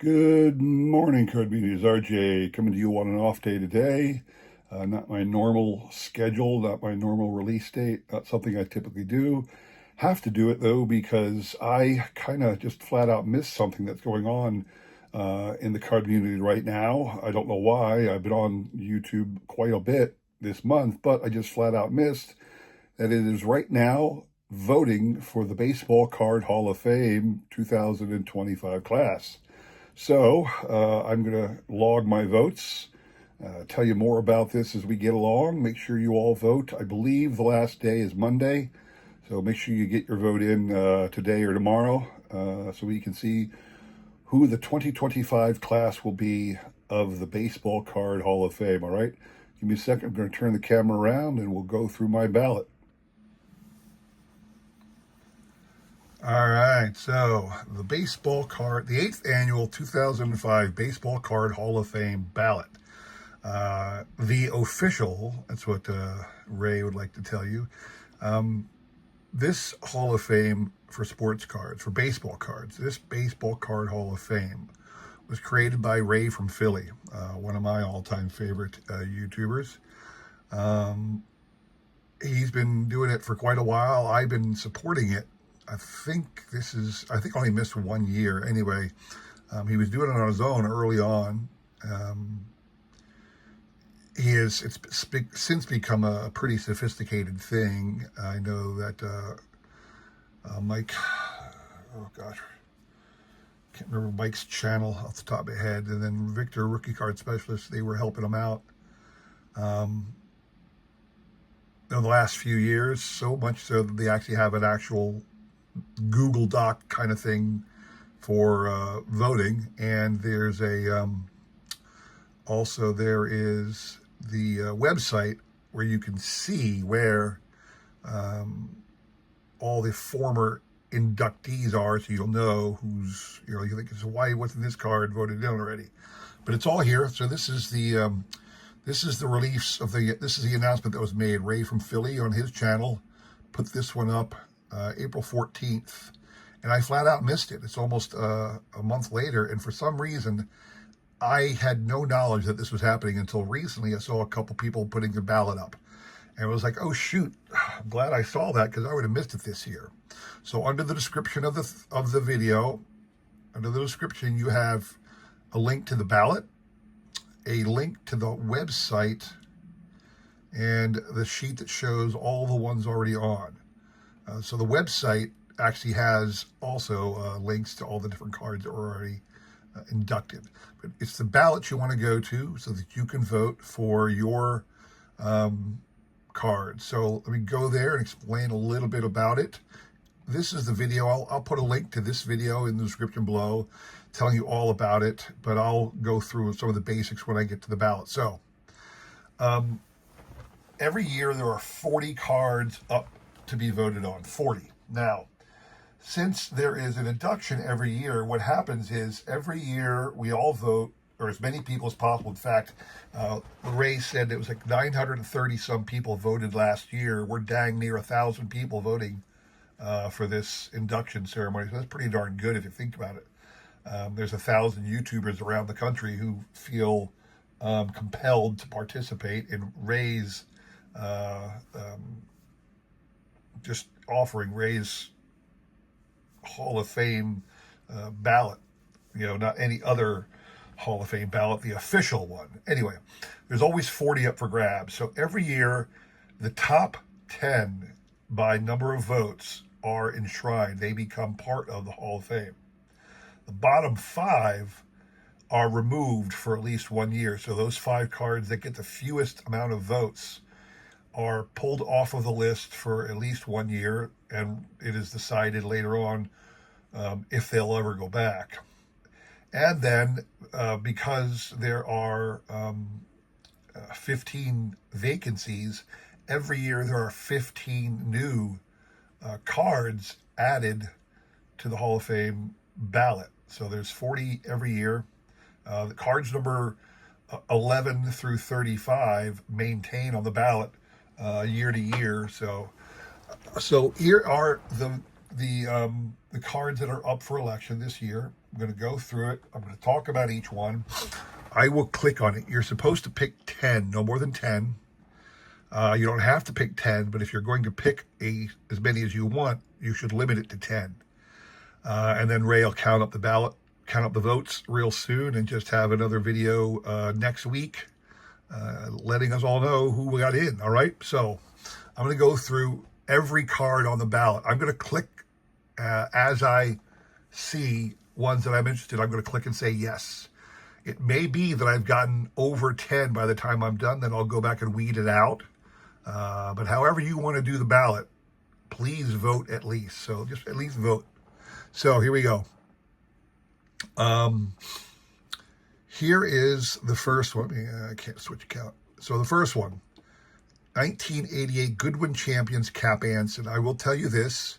Good morning, Code Media. RJ coming to you on an off day today. Not my normal schedule, not my normal release date, not something I typically do. Have to do it though because I kind of just flat out missed something that's going on in the card community right now. I don't know why. I've been on YouTube quite a bit this month, but I just flat out missed that it is right now voting for the Baseball Card Hall of Fame 2025 class. So I'm going to log my votes, tell you more about this as we get along. Make sure you all vote. I believe the last day is Monday, so make sure you get your vote in today or tomorrow so we can see who the 2025 class will be of the Baseball Card Hall of Fame, all right? Give me a second. I'm going to turn the camera around and we'll go through my ballot. All right, so the baseball card, the 8th annual 2005 Baseball Card Hall of Fame ballot. The official, that's what Ray would like to tell you. This Hall of Fame for sports cards, for baseball cards, this Baseball Card Hall of Fame was created by Ray from Philly, one of my all-time favorite YouTubers. He's been doing it for quite a while. I've been supporting it. I think only missed 1 year. Anyway, he was doing it on his own early on. It's since become a pretty sophisticated thing. I know that Mike, oh gosh, can't remember Mike's channel off the top of my head, and then Victor, Rookie Card Specialist, they were helping him out. In the last few years, so much so that they actually have an actual Google Doc kind of thing for voting, and there's also there is the website where you can see where all the former inductees are, so you'll know who's, you think, so why wasn't this card voted in already? But it's all here. So this is the release of this is the announcement that was made. Ray from Philly on his channel put this one up April 14th, and I flat out missed it. It's almost a month later, and for some reason, I had no knowledge that this was happening until recently. I saw a couple people putting the ballot up, and it was like, oh shoot, I'm glad I saw that because I would have missed it this year. So under the description of the video, under the description, you have a link to the ballot, a link to the website, and the sheet that shows all the ones already on. So the website actually has also links to all the different cards that were already inducted. But it's the ballot you want to go to so that you can vote for your card. So let me go there and explain a little bit about it. This is the video. I'll put a link to this video in the description below telling you all about it, but I'll go through some of the basics when I get to the ballot. So every year there are 40 cards up to be voted on, 40. Now, since there is an induction every year, what happens is every year we all vote, or as many people as possible. In fact, Ray said it was like 930 some people voted last year. We're dang near 1,000 people voting for this induction ceremony. So that's pretty darn good if you think about it. There's 1,000 YouTubers around the country who feel compelled to participate in Ray's just offering Ray's Hall of Fame ballot, not any other Hall of Fame ballot, the official one. Anyway, there's always 40 up for grabs. So every year, the top 10 by number of votes are enshrined. They become part of the Hall of Fame. The bottom 5 are removed for at least 1 year. So those 5 cards that get the fewest amount of votes are pulled off of the list for at least 1 year, and it is decided later on if they'll ever go back. And then because there are 15 vacancies, every year there are 15 new cards added to the Hall of Fame ballot. So there's 40 every year. The cards number 11 through 35 maintain on the ballot year to year. So here are the cards that are up for election this year. I'm going to go through it. I'm going to talk about each one. I will click on it. You're supposed to pick 10, no more than 10. You don't have to pick 10, but if you're going to pick as many as you want, you should limit it to 10. And then Ray will count up the votes real soon, and just have another video next week letting us all know who we got in. All right. So I'm going to go through every card on the ballot. I'm going to click as I see ones that I'm interested in. I'm going to click and say yes. It may be that I've gotten over 10 by the time I'm done. Then I'll go back and weed it out. But however you want to do the ballot, please vote at least. So just at least vote. So here we go. Here is the first one. I can't switch account. So the first one, 1988 Goodwin Champions Cap Anson. I will tell you this.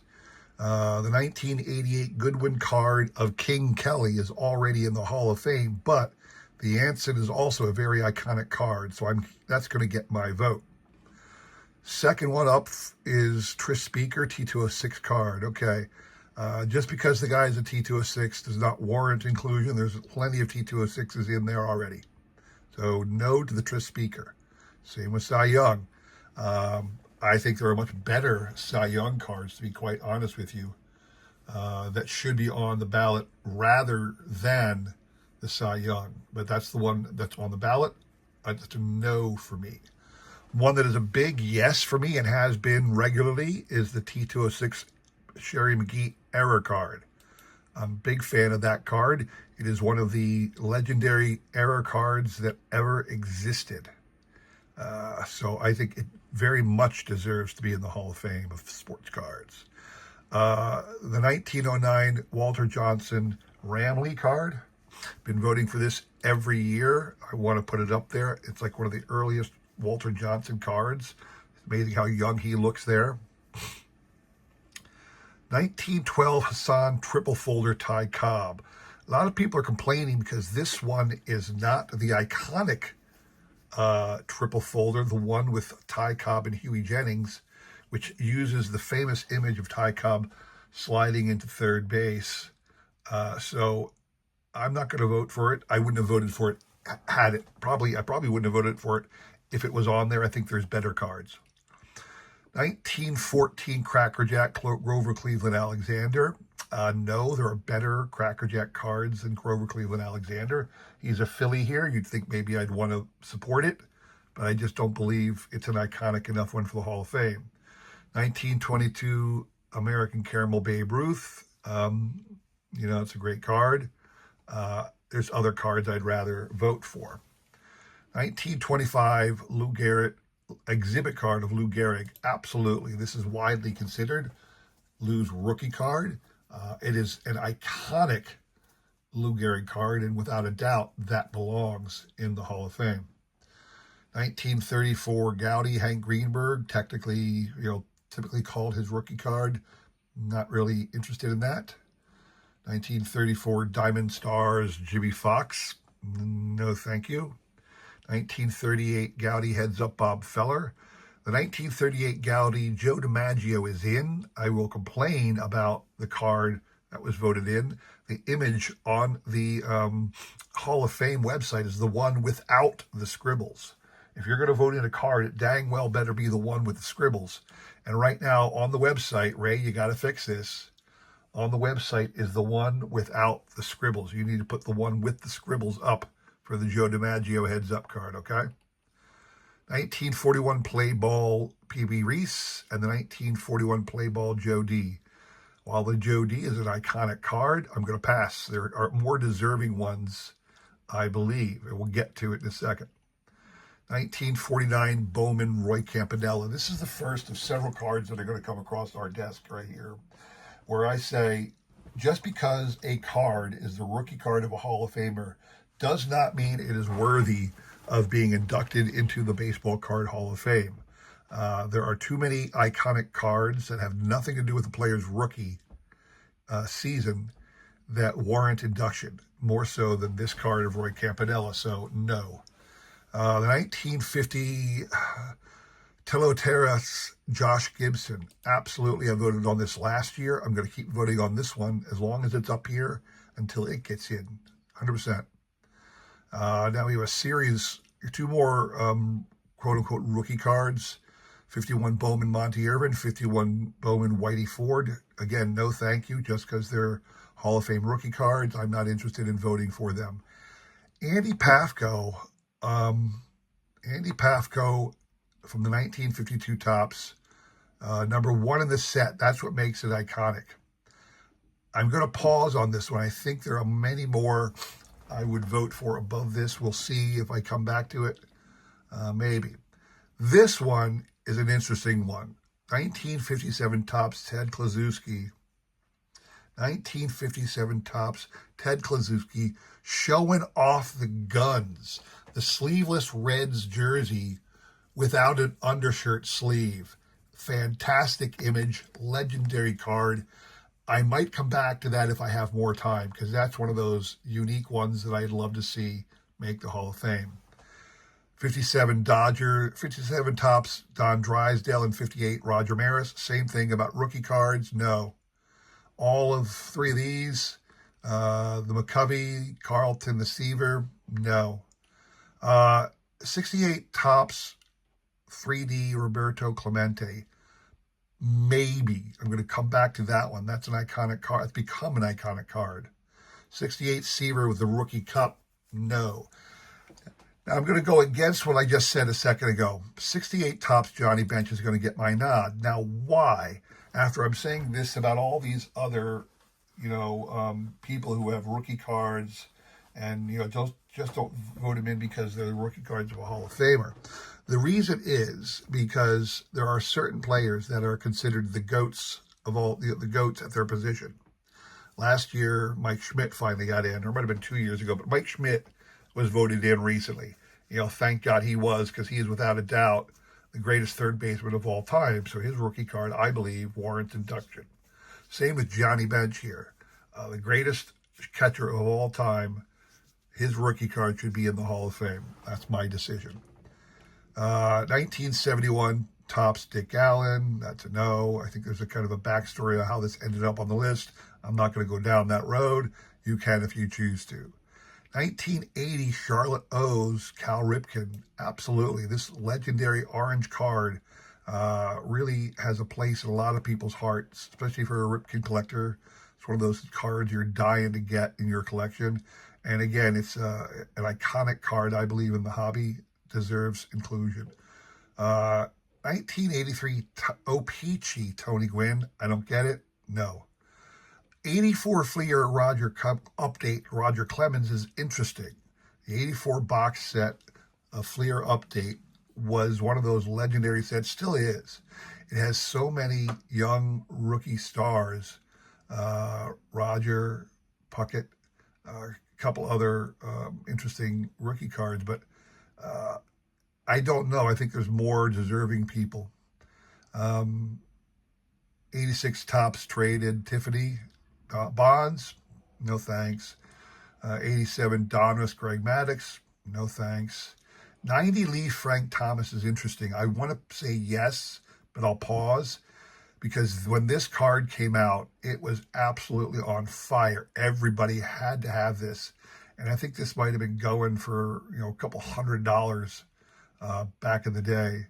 The 1988 Goodwin card of King Kelly is already in the Hall of Fame, but the Anson is also a very iconic card, so that's going to get my vote. Second one up is Tris Speaker, T206 card. Okay, just because the guy is a T206 does not warrant inclusion. There's plenty of T206s in there already. So no to the Tris Speaker. Same with Cy Young. I think there are much better Cy Young cards, to be quite honest with you, that should be on the ballot rather than the Cy Young. But that's the one that's on the ballot. That's a no for me. One that is a big yes for me and has been regularly is the T206 Sherry McGee error card. I'm a big fan of that card. It is one of the legendary error cards that ever existed. So I think it very much deserves to be in the Hall of Fame of sports cards. The 1909 Walter Johnson Ramley card. Been voting for this every year. I want to put it up there. It's like one of the earliest Walter Johnson cards. It's amazing how young he looks there. 1912 Hassan Triple Folder Ty Cobb. A lot of people are complaining because this one is not the iconic triple folder, the one with Ty Cobb and Huey Jennings, which uses the famous image of Ty Cobb sliding into third base. So I'm not going to vote for it. I wouldn't have voted for it had it. I probably wouldn't have voted for it if it was on there. I think there's better cards. 1914 Crackerjack Grover Cleveland Alexander. No, there are better Crackerjack cards than Grover Cleveland Alexander. He's a Philly here. You'd think maybe I'd want to support it, but I just don't believe it's an iconic enough one for the Hall of Fame. 1922 American Caramel Babe Ruth. It's a great card. There's other cards I'd rather vote for. 1925 Lou Gehrig exhibit card of Lou Gehrig. Absolutely. This is widely considered Lou's rookie card. It is an iconic Lou Gehrig card, and without a doubt, that belongs in the Hall of Fame. 1934 Gowdy Hank Greenberg, typically called his rookie card. Not really interested in that. 1934 Diamond Stars Jimmy Fox. No, thank you. 1938 Gowdy Heads Up Bob Feller. The 1938 Gowdy Joe DiMaggio is in. I will complain about the card that was voted in. The image on the Hall of Fame website is the one without the scribbles. If you're going to vote in a card, it dang well better be the one with the scribbles. And right now on the website, Ray, you got to fix this. On the website is the one without the scribbles. You need to put the one with the scribbles up for the Joe DiMaggio Heads Up card, okay? 1941 Play Ball P.B. Reese and the 1941 Play Ball Joe D. While the Joe D is an iconic card, I'm going to pass. There are more deserving ones, I believe, and we'll get to it in a second. 1949 Bowman Roy Campanella. This is the first of several cards that are going to come across our desk right here, where I say, just because a card is the rookie card of a Hall of Famer does not mean it is worthy of being inducted into the Baseball Card Hall of Fame. There are too many iconic cards that have nothing to do with the player's rookie season that warrant induction, more so than this card of Roy Campanella, so no. The 1950 Teloteras, Josh Gibson. Absolutely, I voted on this last year. I'm going to keep voting on this one as long as it's up here until it gets in. 100%. Now we have a series, two more quote-unquote rookie cards. 51 Bowman Monty Irvin, 51 Bowman Whitey Ford. Again, no thank you, just because they're Hall of Fame rookie cards. I'm not interested in voting for them. Andy Pafko. Andy Pafko from the 1952 Topps. Number one in the set. That's what makes it iconic. I'm going to pause on this one. I think there are many more I would vote for above this. We'll see if I come back to it. Maybe. This one is an interesting one. 1957 Topps Ted Kluszewski. 1957 Topps Ted Kluszewski showing off the guns. The sleeveless Reds jersey without an undershirt sleeve. Fantastic image, legendary card. I might come back to that if I have more time, because that's one of those unique ones that I'd love to see make the Hall of Fame. 57 Topps Don Drysdale, and 58 Roger Maris. Same thing about rookie cards. No. All of three of these, the McCovey, Carlton, the Seaver, no. 68 Topps 3D Roberto Clemente, maybe. I'm going to come back to that one. That's an iconic card. It's become an iconic card. 68 Seaver with the rookie cup, no. Now I'm going to go against what I just said a second ago. 68 Topps Johnny Bench is going to get my nod. Now, why? After I'm saying this about all these other, people who have rookie cards and, just don't vote them in because they're the rookie cards of a Hall of Famer. The reason is because there are certain players that are considered the GOATs of all, the GOATs at their position. Last year, Mike Schmidt finally got in, or it might have been 2 years ago, but Mike Schmidt was voted in recently. Thank God he was, because he is without a doubt the greatest third baseman of all time. So his rookie card, I believe, warrants induction. Same with Johnny Bench here. The greatest catcher of all time, his rookie card should be in the Hall of Fame. That's my decision. 1971 Topps Dick Allen. That's a no. I think there's a kind of a backstory of how this ended up on the list. I'm not going to go down that road. You can if you choose to. 1980 Charlotte O's Cal Ripken. Absolutely. This legendary orange card really has a place in a lot of people's hearts, especially for a Ripken collector. It's one of those cards you're dying to get in your collection. And again, it's an iconic card, I believe, in the hobby. Deserves inclusion. 1983 O-Pee-Chee Tony Gwynn. I don't get it. No. 84 Fleer Roger update Roger Clemens is interesting. The 84 box set of Fleer update was one of those legendary sets, still is. It has so many young rookie stars, Roger, Puckett, a couple other interesting rookie cards, but I don't know. I think there's more deserving people. 86 Topps traded Tiffany Bonds, no thanks. 87 Donruss Greg Maddux, no thanks. 90 Leaf Frank Thomas is interesting. I want to say yes, but I'll pause, because when this card came out, it was absolutely on fire. Everybody had to have this. And I think this might have been going for, a couple $100 back in the day.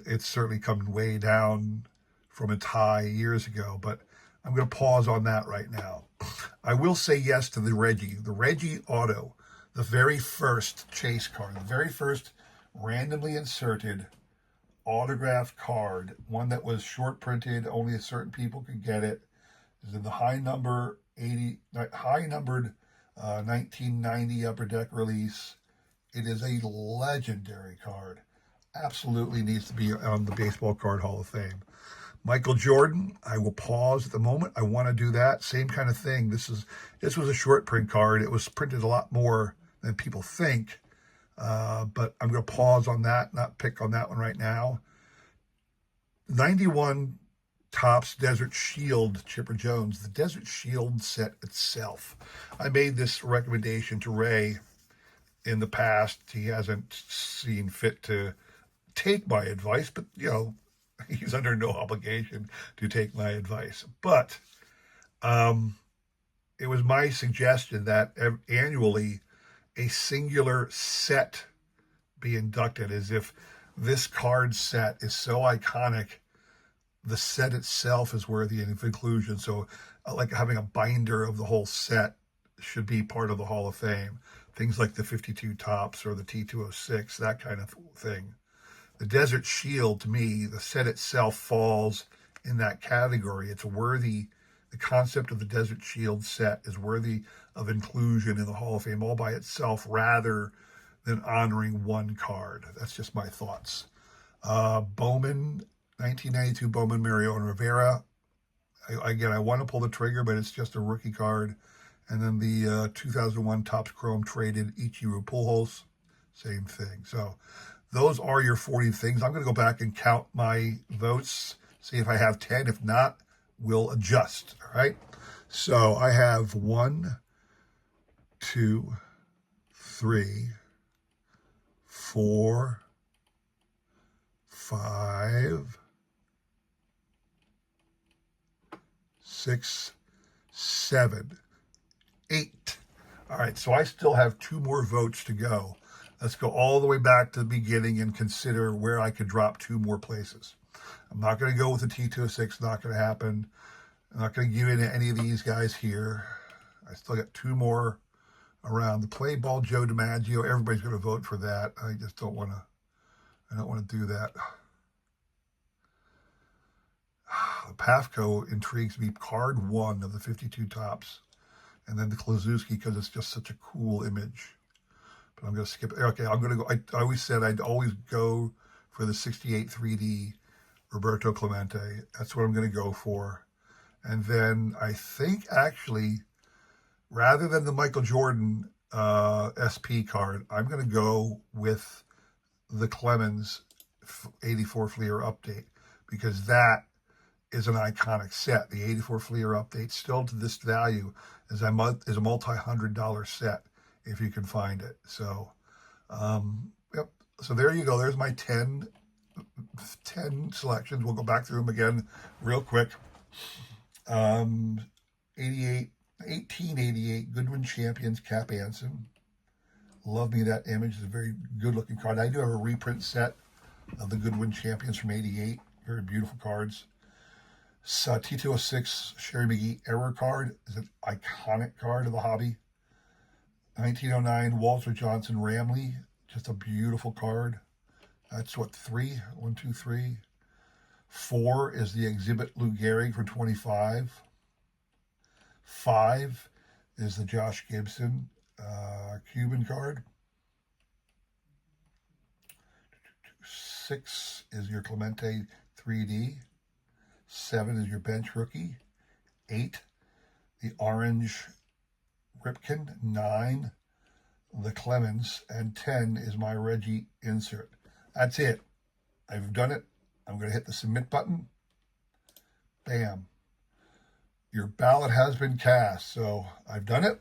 It's certainly come way down from its high years ago, but I'm going to pause on that right now. I will say yes to the Reggie Auto, the very first chase card, the very first randomly inserted autographed card, one that was short printed, only certain people could get it. Is in the high numbered 1990 Upper Deck release. It is a legendary card. Absolutely needs to be on the Baseball Card Hall of Fame. Michael Jordan, I will pause at the moment. I want to do that. Same kind of thing. This was a short print card. It was printed a lot more than people think. But I'm going to pause on that, not pick on that one right now. 91 Topps Desert Shield Chipper Jones. The Desert Shield set itself. I made this recommendation to Ray in the past. He hasn't seen fit to take my advice, but, he's under no obligation to take my advice. But it was my suggestion that annually a singular set be inducted, as if this card set is so iconic, the set itself is worthy of inclusion. So like having a binder of the whole set should be part of the Hall of Fame. Things like the 52 Tops or the T206, that kind of thing. The Desert Shield, to me, the set itself falls in that category. It's worthy. The concept of the Desert Shield set is worthy of inclusion in the Hall of Fame all by itself, rather than honoring one card. That's just my thoughts. Bowman, 1992 Bowman Mariano Rivera. I want to pull the trigger, but it's just a rookie card. And then the 2001 Topps Chrome traded Ichiro Pujols, same thing. So those are your 40 things. I'm going to go back and count my votes, see if I have 10. If not, we'll adjust, all right? So I have 1, 2, 3, 4, 5, 6, 7, 8. All right, so I still have 2 more votes to go. Let's go all the way back to the beginning and consider where I could drop 2 more places. I'm not going to go with the T206, not going to happen. I'm not going to give in to any of these guys here. I still got 2 more around. The Play Ball Joe DiMaggio, everybody's going to vote for that. I just don't want to do that. The Pafko intrigues me. Card 1 of the 52 Tops. And then the Klazuski, because it's just such a cool image. But I'm going to skip. Okay, I'm going to go. I always said I'd always go for the 68 3D Roberto Clemente. That's what I'm going to go for. And then I think, actually, rather than the Michael Jordan SP card, I'm going to go with the Clemens 84 Fleer update, because that is an iconic set. The 84 Fleer update, still to this value, is a multi-$100 set if you can find it. So, yep. So there you go. There's my 10 selections. We'll go back through them again real quick. 1888 Goodwin Champions Cap Anson. Love me that image. It's a very good looking card. I do have a reprint set of the Goodwin Champions from 88. Very beautiful cards. T206 Sherry McGee Error card is an iconic card of the hobby. 1909 Walter Johnson Ramley, just a beautiful card. That's what, 3? 1, 2, 3. 4 is the Exhibit Lou Gehrig for 25. 5 is the Josh Gibson Cuban card. 6 is your Clemente 3D. 7 is your bench rookie. 8, the orange Ripken. 9, the Clemens. And 10 is my Reggie insert. That's it. I've done it. I'm going to hit the submit button. Bam. Your ballot has been cast. So I've done it.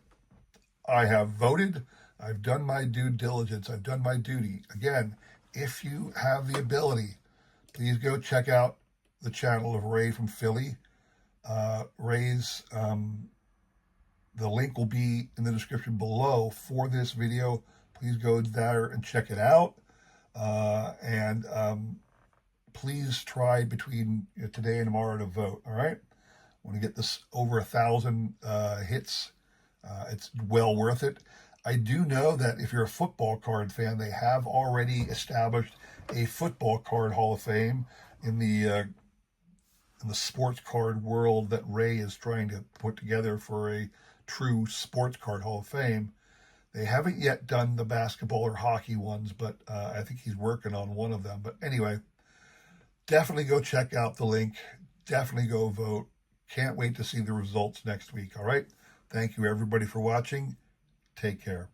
I have voted. I've done my due diligence. I've done my duty. Again, if you have the ability, please go check out the channel of Ray from Philly. Ray's, the link will be in the description below for this video. Please go there and check it out. Please try between today and tomorrow to vote, all right? I want to get this over 1,000 hits. It's well worth it. I do know that if you're a football card fan, they have already established a football card Hall of Fame in the sports card world that Ray is trying to put together for a true sports card Hall of Fame. They haven't yet done the basketball or hockey ones, but I think he's working on one of them. But anyway, definitely go check out the link. Definitely go vote. Can't wait to see the results next week, all right? Thank you, everybody, for watching. Take care.